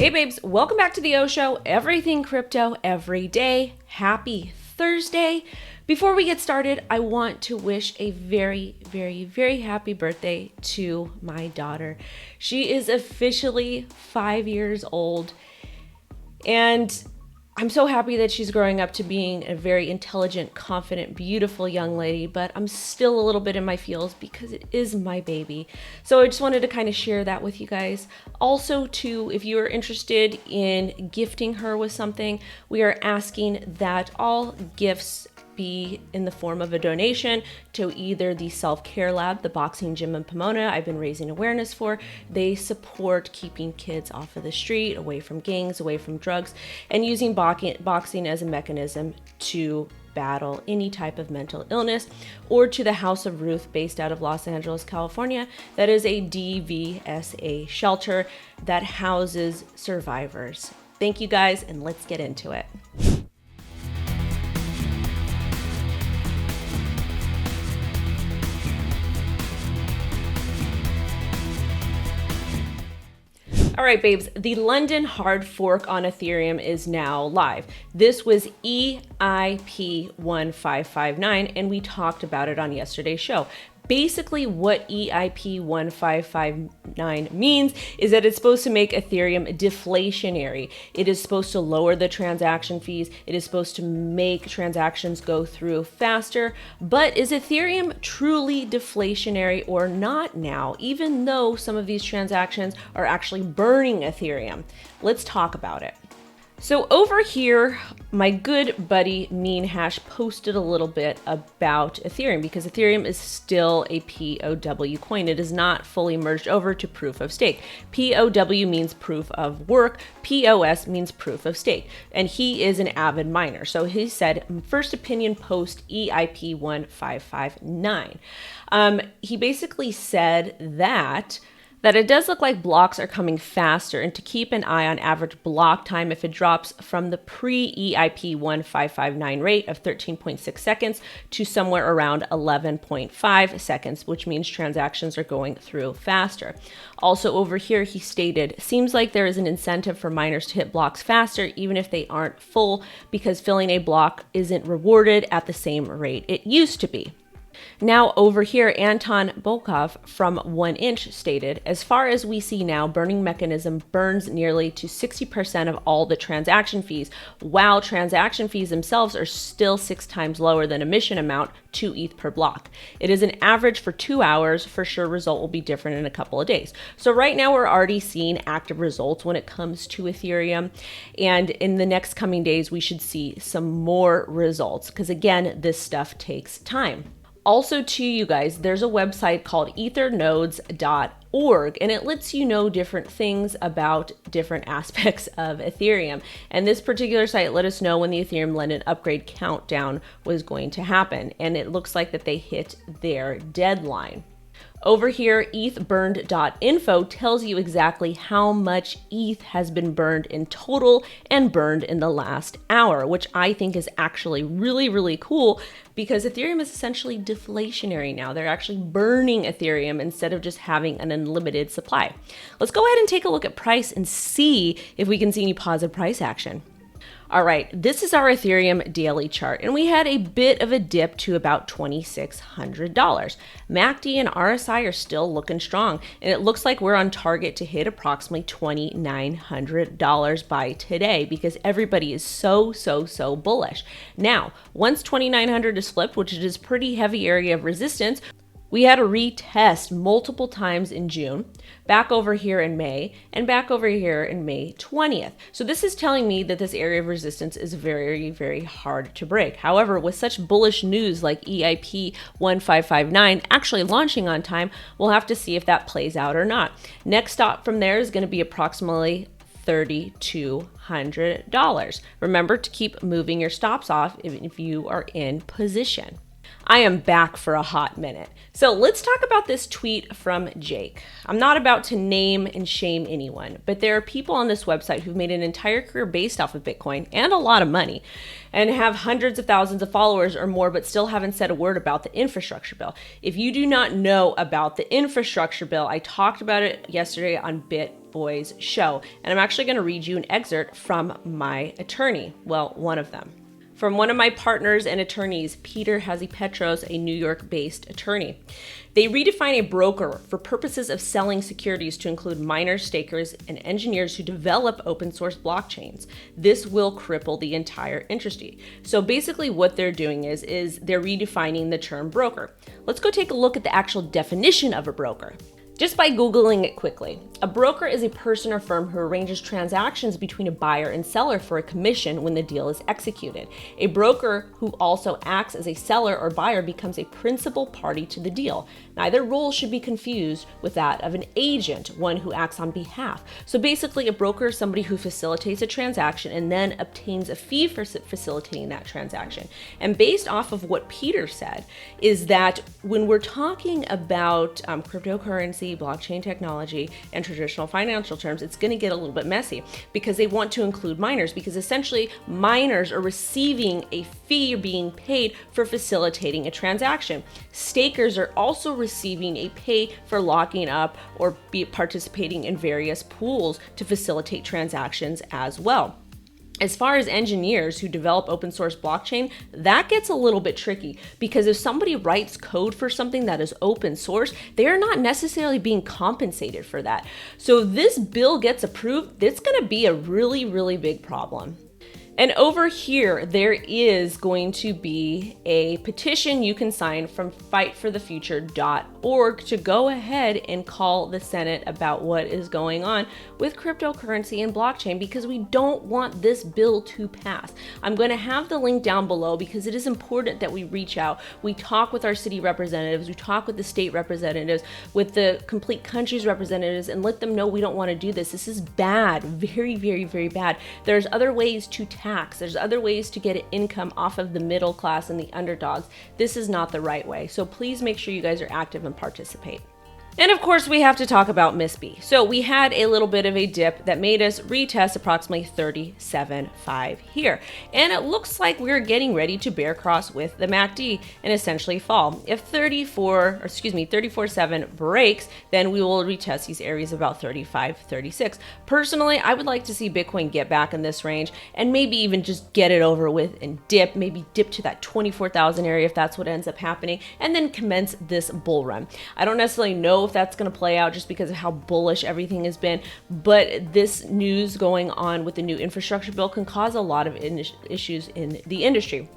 Hey babes, welcome back to the O Show, everything crypto every day. Happy Thursday. Before we get started, I want to wish a very, very, very happy birthday to my daughter. She is officially 5 years old, and I'm so happy that she's growing up to being a very intelligent, confident, beautiful young lady, but I'm still a little bit in my feels because it is my baby. So I just wanted to kind of share that with you guys. Also, too, if you are interested in gifting her with something, we are asking that all gifts be in the form of a donation to either the Self-Care Lab, the boxing gym in Pomona I've been raising awareness for. They support keeping kids off of the street, away from gangs, away from drugs, and using boxing as a mechanism to battle any type of mental illness, or to the House of Ruth based out of Los Angeles, California. That is a DVSA shelter that houses survivors. Thank you guys, and let's get into it. All right, babes, the London hard fork on Ethereum is now live. This was EIP 1559, and we talked about it on yesterday's show. Basically, what EIP 1559 means is that it's supposed to make Ethereum deflationary. It is supposed to lower the transaction fees. It is supposed to make transactions go through faster. But is Ethereum truly deflationary or not now, even though some of these transactions are actually burning Ethereum? Let's talk about it. So over here, my good buddy Mean Hash posted a little bit about Ethereum because Ethereum is still a POW coin. It is not fully merged over to proof of stake. POW means proof of work. POS means proof of stake. And he is an avid miner. So he said, first opinion post EIP 1559. He basically said that it does look like blocks are coming faster, and to keep an eye on average block time if it drops from the pre-EIP 1559 rate of 13.6 seconds to somewhere around 11.5 seconds, which means transactions are going through faster. Also over here, he stated, seems like there is an incentive for miners to hit blocks faster, even if they aren't full, because filling a block isn't rewarded at the same rate it used to be. Now over here, Anton Bokov from 1 Inch stated, as far as we see now, burning mechanism burns nearly to 60% of all the transaction fees, while transaction fees themselves are still 6 times lower than emission amount, 2 ETH per block. It is an average for 2 hours. For sure, result will be different in a couple of days. So right now we're already seeing active results when it comes to Ethereum. And in the next coming days, we should see some more results because again, this stuff takes time. Also to you guys, there's a website called ethernodes.org, and it lets you know different things about different aspects of Ethereum. And this particular site let us know when the Ethereum London upgrade countdown was going to happen, and it looks like that they hit their deadline. Over here, ethburned.info tells you exactly how much ETH has been burned in total and burned in the last hour, which I think is actually really, really cool because Ethereum is essentially deflationary now. They're actually burning Ethereum instead of just having an unlimited supply. Let's go ahead and take a look at price and see if we can see any positive price action. All right, this is our Ethereum daily chart, and we had a bit of a dip to about $2,600. MACD and RSI are still looking strong, and it looks like we're on target to hit approximately $2,900 by today because everybody is so bullish. Now, once 2,900 is flipped, which is a pretty heavy area of resistance, we had a retest multiple times in June, back over here in May, and back over here in May 20th. So this is telling me that this area of resistance is very, very hard to break. However, with such bullish news like EIP 1559 actually launching on time, we'll have to see if that plays out or not. Next stop from there is going to be approximately $3,200. Remember to keep moving your stops off if you are in position. I am back for a hot minute. So let's talk about this tweet from Jake. I'm not about to name and shame anyone, but there are people on this website who've made an entire career based off of Bitcoin and a lot of money and have hundreds of thousands of followers or more, but still haven't said a word about the infrastructure bill. If you do not know about the infrastructure bill, I talked about it yesterday on Boys show. And I'm actually going to read you an excerpt from my attorney. Well, one of them. From one of my partners and attorneys, Peter Hazipetros, a New York-based attorney. They redefine a broker for purposes of selling securities to include miners, stakers, and engineers who develop open source blockchains. This will cripple the entire industry. So basically what they're doing is they're redefining the term broker. Let's go take a look at the actual definition of a broker. Just by Googling it quickly, a broker is a person or firm who arranges transactions between a buyer and seller for a commission when the deal is executed. A broker who also acts as a seller or buyer becomes a principal party to the deal. Neither role should be confused with that of an agent, one who acts on behalf. So basically, a broker is somebody who facilitates a transaction and then obtains a fee for facilitating that transaction. And based off of what Peter said, is that when we're talking about cryptocurrency, blockchain technology, and traditional financial terms, it's going to get a little bit messy because they want to include miners, because essentially miners are receiving a fee or being paid for facilitating a transaction. Stakers are also receiving a pay for locking up or be participating in various pools to facilitate transactions as well. As far as engineers who develop open source blockchain, that gets a little bit tricky because if somebody writes code for something that is open source, they are not necessarily being compensated for that. So if this bill gets approved, it's going to be a really, really big problem. And over here, there is going to be a petition you can sign from fightforthefuture.org to go ahead and call the Senate about what is going on with cryptocurrency and blockchain, because we don't want this bill to pass. I'm going to have the link down below because it is important that we reach out. We talk with our city representatives, we talk with the state representatives, with the complete country's representatives, and let them know we don't want to do this. This is bad, very, very, very bad. There's other ways to tax. There's other ways to get income off of the middle class and the underdogs. This is not the right way. So please make sure you guys are active and participate. And of course, we have to talk about Miss B. So we had a little bit of a dip that made us retest approximately 37.5 here. And it looks like we're getting ready to bear cross with the MACD and essentially fall. If 34.7 breaks, then we will retest these areas about 35, 36. Personally, I would like to see Bitcoin get back in this range and maybe even just get it over with and dip, maybe dip to that 24,000 area if that's what ends up happening, and then commence this bull run. I don't necessarily know if that's going to play out just because of how bullish everything has been, but this news going on with the new infrastructure bill can cause a lot of issues in the industry.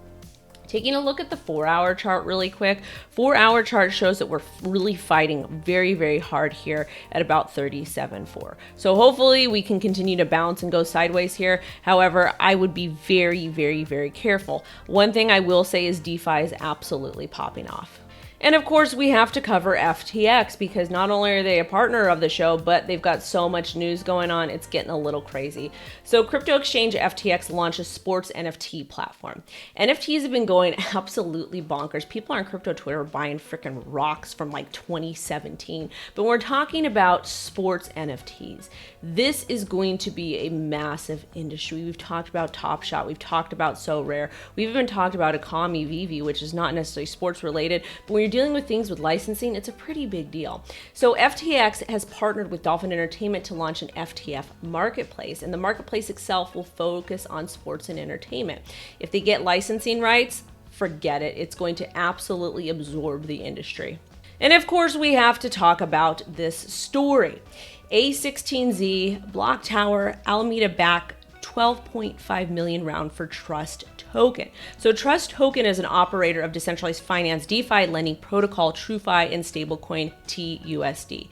Taking a look at the 4-hour chart really quick, 4-hour chart shows that we're really fighting very, very hard here at about 37.4. So hopefully we can continue to bounce and go sideways here. However, I would be very, very, very careful. One thing I will say is DeFi is absolutely popping off. And of course, we have to cover FTX because not only are they a partner of the show, but they've got so much news going on, it's getting a little crazy. So crypto exchange FTX launched a sports NFT platform. NFTs have been going absolutely bonkers. People on crypto Twitter are buying freaking rocks from like 2017. But we're talking about sports NFTs. This is going to be a massive industry. We've talked about Top Shot. We've talked about So Rare. We've even talked about Akami Vivi, which is not necessarily sports related, but when you're dealing with things with licensing, it's a pretty big deal. So FTX has partnered with Dolphin Entertainment to launch an FTF marketplace, and the marketplace itself will focus on sports and entertainment. If they get licensing rights, forget it. It's going to absolutely absorb the industry. And of course, we have to talk about this story. A16Z, Block Tower, Alameda back, 12.5 million round for TrustToken. So TrustToken is an operator of decentralized finance, DeFi lending protocol, TrueFi, and stablecoin TUSD.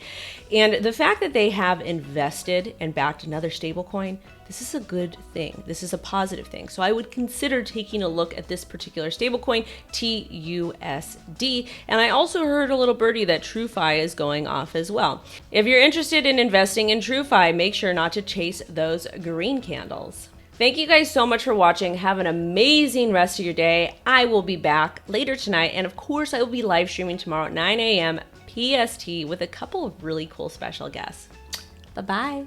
And the fact that they have invested and backed another stablecoin, this is a good thing. This is a positive thing. So I would consider taking a look at this particular stablecoin, TUSD. And I also heard a little birdie that TrueFi is going off as well. If you're interested in investing in TrueFi, make sure not to chase those green candles. Thank you guys so much for watching. Have an amazing rest of your day. I will be back later tonight. And of course, I will be live streaming tomorrow at 9 a.m. PST with a couple of really cool special guests. Bye-bye.